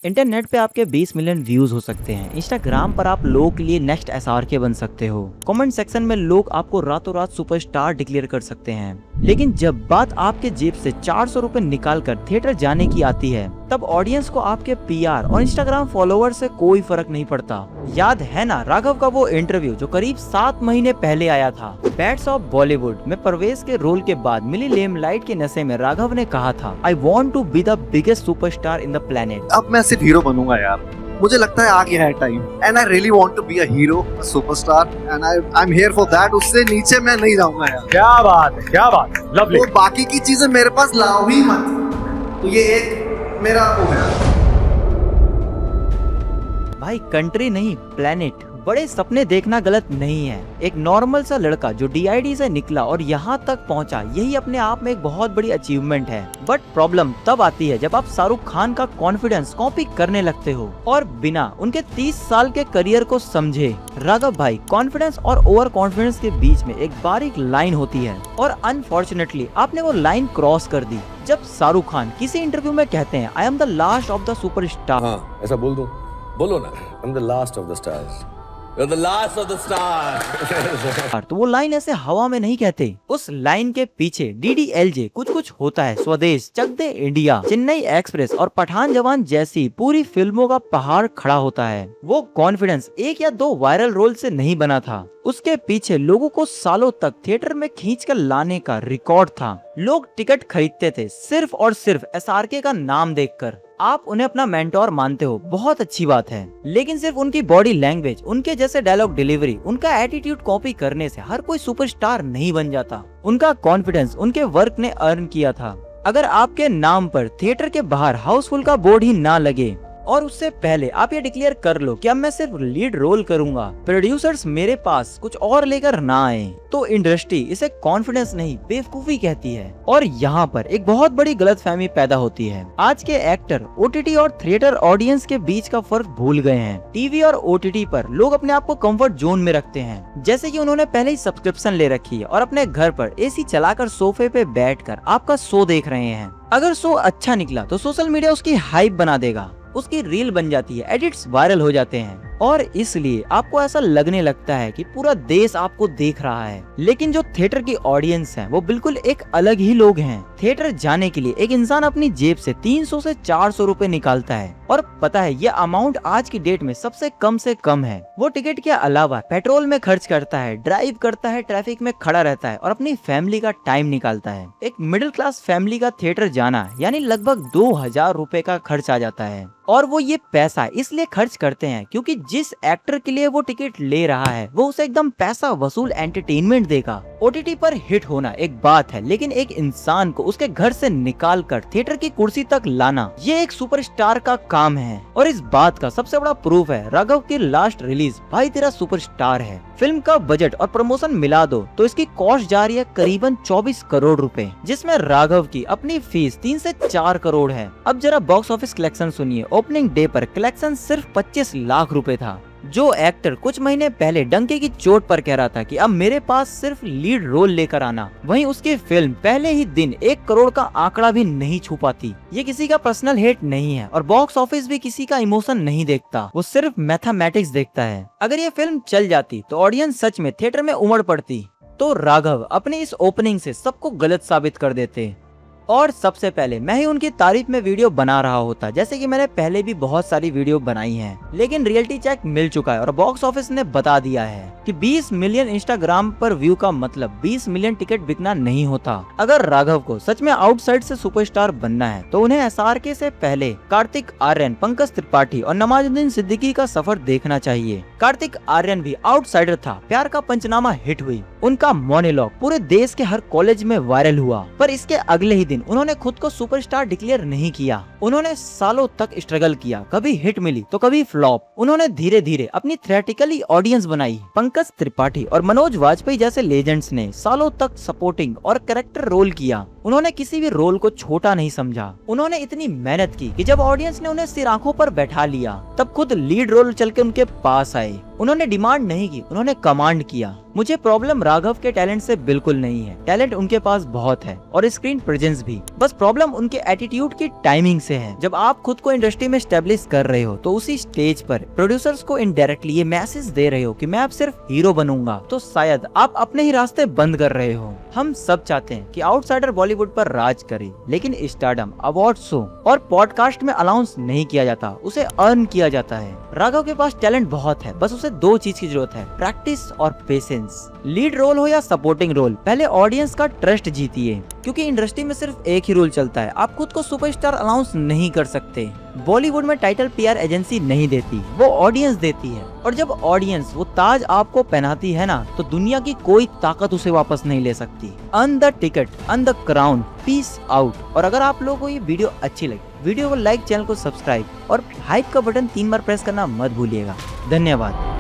Internet पे आपके 20 million views हो सकते हैं। इंस्टाग्राम पर आप लोगों के लिए नेक्स्ट एसआरके बन सकते हो। कमेंट सेक्शन में लोग आपको रातों रात सुपरस्टार डिक्लेयर कर सकते हैं। लेकिन जब बात आपके जेब से 400 रुपए निकाल कर थिएटर जाने की आती है, तब ऑडियंस को आपके पीआर और इंस्टाग्राम फॉलोअर से कोई फर्क नहीं पड़ता। याद है ना राघव का वो इंटरव्यू जो करीब 7 महीने पहले आया था। बैट्स ऑफ बॉलीवुड में परवेज के रोल के बाद मिली लेमलाइट के नशे में राघव ने कहा था, I want to be the biggest superstar in the planet. अब मैं सिर्फ हीरो बनूंगा यार। मुझे लगता है आ गया है time and I really want to be a hero, a superstar and I am here for that. उससे नीचे मैं नहीं जाऊंगा यार। क्या बात है, क्या बात है, लवली। तो बाकी की चीजें मेरे पास लाओ ही मत। तो ये एक मेरा वो है भाई, कंट्री नहीं प्लेनेट। बड़े सपने देखना गलत नहीं है। एक नॉर्मल सा लड़का जो डीआईडी से निकला और यहाँ तक पहुँचा, यही अपने आप में एक बहुत बड़ी अचीवमेंट है। बट प्रॉब्लम तब आती है जब आप शाहरुख खान का कॉन्फिडेंस कॉपी करने लगते हो और बिना उनके 30 साल के करियर को समझे। राघव भाई, कॉन्फिडेंस और ओवर कॉन्फिडेंस के बीच में एक बारीक लाइन होती है और अनफॉर्चुनेटली आपने वो लाइन क्रॉस कर दी जब शाहरुख खान किसी इंटरव्यू में कहते हैं, I am the last of the superstar. हाँ, ऐसा बोल दो, बोलो ना, I am the last of the stars. You're the last of the stars. तो वो लाइन ऐसे हवा में नहीं कहते। उस लाइन के पीछे डीडीएलजे कुछ कुछ होता है। स्वदेश, चक दे इंडिया, चेन्नई एक्सप्रेस और पठान जवान जैसी पूरी फिल्मों का पहाड़ खड़ा होता है। वो कॉन्फिडेंस एक या दो वायरल रोल से नहीं बना था। उसके पीछे लोगों को सालों तक थिएटर में खींच कर लाने का रिकॉर्ड था। लोग टिकट खरीदते थे सिर्फ और सिर्फ एसआरके का नाम देखकर। आप उन्हें अपना मेंटोर मानते हो, बहुत अच्छी बात है, लेकिन सिर्फ उनकी बॉडी लैंग्वेज, उनके जैसे डायलॉग डिलीवरी, उनका एटीट्यूड कॉपी करने से हर कोई सुपरस्टार नहीं बन जाता। उनका कॉन्फिडेंस उनके वर्क ने अर्न किया था। अगर आपके नाम पर थिएटर के बाहर हाउसफुल का बोर्ड ही ना लगे और उससे पहले आप ये डिक्लेयर कर लो कि अब मैं सिर्फ लीड रोल करूंगा, प्रोड्यूसर्स मेरे पास कुछ और लेकर ना आए, तो इंडस्ट्री इसे कॉन्फिडेंस नहीं बेवकूफी कहती है। और यहाँ पर एक बहुत बड़ी गलतफहमी पैदा होती है। आज के एक्टर ओटीटी और थिएटर ऑडियंस के बीच का फर्क भूल गए हैं। टीवी और ओटीटी पर लोग अपने आप को कंफर्ट जोन में रखते हैं, जैसे कि उन्होंने पहले ही सब्सक्रिप्शन ले रखी है और अपने घर पर एसी चलाकर सोफे पे बैठकर आपका शो देख रहे हैं। अगर शो अच्छा निकला तो सोशल मीडिया उसकी हाइप बना देगा, उसकी रील बन जाती है, एडिट्स वायरल हो जाते हैं और इसलिए आपको ऐसा लगने लगता है कि पूरा देश आपको देख रहा है। लेकिन जो थिएटर की ऑडियंस है वो बिल्कुल एक अलग ही लोग हैं। थिएटर जाने के लिए एक इंसान अपनी जेब से 300 से 400 रुपए निकालता है और पता है ये अमाउंट आज की डेट में सबसे कम से कम है। वो टिकट के अलावा पेट्रोल में खर्च करता है, ड्राइव करता है, ट्रैफिक में खड़ा रहता है और अपनी फैमिली का टाइम निकालता है। एक मिडिल क्लास फैमिली का थिएटर जाना यानी लगभग 2000 रुपए का खर्च आ जाता है और वो ये पैसा इसलिए खर्च करते हैं क्योंकि जिस एक्टर के लिए वो टिकट ले रहा है वो उसे एकदम पैसा वसूल एंटरटेनमेंट देगा। ओटीटी पर हिट होना एक बात है, लेकिन एक इंसान को उसके घर से निकाल कर थिएटर की कुर्सी तक लाना ये एक सुपरस्टार का काम है। और इस बात का सबसे बड़ा प्रूफ है राघव की लास्ट रिलीज भाई तेरा सुपरस्टार है। फिल्म का बजट और प्रमोशन मिला दो तो इसकी कॉस्ट जा रही है करीबन 24 करोड़ रुपए, जिसमें राघव की अपनी फीस 3 से 4 करोड़ है। अब जरा बॉक्स ऑफिस कलेक्शन सुनिए। ओपनिंग डे पर कलेक्शन सिर्फ 25 लाख रुपए था। जो एक्टर कुछ महीने पहले डंके की चोट पर कह रहा था कि अब मेरे पास सिर्फ लीड रोल लेकर आना, वहीं उसकी फिल्म पहले ही दिन 1 करोड़ का आंकड़ा भी नहीं छू पाती। ये किसी का पर्सनल हेट नहीं है और बॉक्स ऑफिस भी किसी का इमोशन नहीं देखता, वो सिर्फ मैथमेटिक्स देखता है। अगर ये फिल्म चल जाती तो ऑडियंस सच में थिएटर में उमड़ पड़ती। तो राघव अपनी इस ओपनिंग से सबको गलत साबित कर देते और सबसे पहले मैं ही उनकी तारीफ में वीडियो बना रहा होता, जैसे कि मैंने पहले भी बहुत सारी वीडियो बनाई हैं। लेकिन रियलिटी चेक मिल चुका है और बॉक्स ऑफिस ने बता दिया है कि 20 मिलियन इंस्टाग्राम पर व्यू का मतलब 20 मिलियन टिकट बिकना नहीं होता। अगर राघव को सच में आउटसाइड से सुपरस्टार बनना है तो उन्हें एसआरके से पहले कार्तिक आर्यन, पंकज त्रिपाठी और नवाजुद्दीन सिद्दीकी का सफर देखना चाहिए। कार्तिक आर्यन भी आउटसाइडर था, प्यार का पंचनामा हिट हुई, उनका मोनोलॉग पूरे देश के हर कॉलेज में वायरल हुआ, पर इसके अगले ही दिन उन्होंने खुद को सुपरस्टार डिक्लेयर नहीं किया। उन्होंने सालों तक स्ट्रगल किया, कभी हिट मिली तो कभी फ्लॉप। उन्होंने धीरे धीरे अपनी थिएट्रिकली ऑडियंस बनाई। पंकज त्रिपाठी और मनोज वाजपेयी जैसे लेजेंड्स ने सालों तक सपोर्टिंग और कैरेक्टर रोल किया। उन्होंने किसी भी रोल को छोटा नहीं समझा। उन्होंने इतनी मेहनत की कि जब ऑडियंस ने उन्हें सिर आंखों पर बैठा लिया तब खुद लीड रोल चल के उनके पास आए। उन्होंने डिमांड नहीं की, उन्होंने कमांड किया। मुझे प्रॉब्लम राघव के टैलेंट से बिल्कुल नहीं है, टैलेंट उनके पास बहुत है और स्क्रीन प्रेजेंस भी। बस प्रॉब्लम उनके एटीट्यूड की टाइमिंग से है। जब आप खुद को इंडस्ट्री में स्टेब्लिश कर रहे हो तो उसी स्टेज पर प्रोड्यूसर्स को इनडायरेक्टली ये मैसेज दे रहे हो कि मैं अब सिर्फ हीरो बनूंगा, तो शायद आप अपने ही रास्ते बंद कर रहे हो। हम सब चाहते हैं कि आउटसाइडर बॉलीवुड पर राज करे, लेकिन स्टारडम, अवार्ड शो और पॉडकास्ट में अनाउंस नहीं किया जाता, उसे अर्न किया जाता है। राघव के पास टैलेंट बहुत है, बस उसे दो चीज की जरूरत है, प्रैक्टिस और पेशेंस। लीड रोल हो या सपोर्टिंग रोल, पहले ऑडियंस का ट्रस्ट जीतिए, क्योंकि इंडस्ट्री में सिर्फ एक ही रोल चलता है। आप खुद को सुपरस्टार अनाउंस नहीं कर सकते। बॉलीवुड में टाइटल पीआर एजेंसी नहीं देती, वो ऑडियंस देती है। और जब ऑडियंस वो ताज आपको पहनाती है ना, तो दुनिया की कोई ताकत उसे वापस नहीं ले सकती। Earn the ticket, earn the crown, peace out. और अगर आप लोगों को ये वीडियो अच्छी लगी, वीडियो को लाइक, चैनल को सब्सक्राइब और हाइप का बटन 3 बार प्रेस करना मत भूलिएगा। धन्यवाद।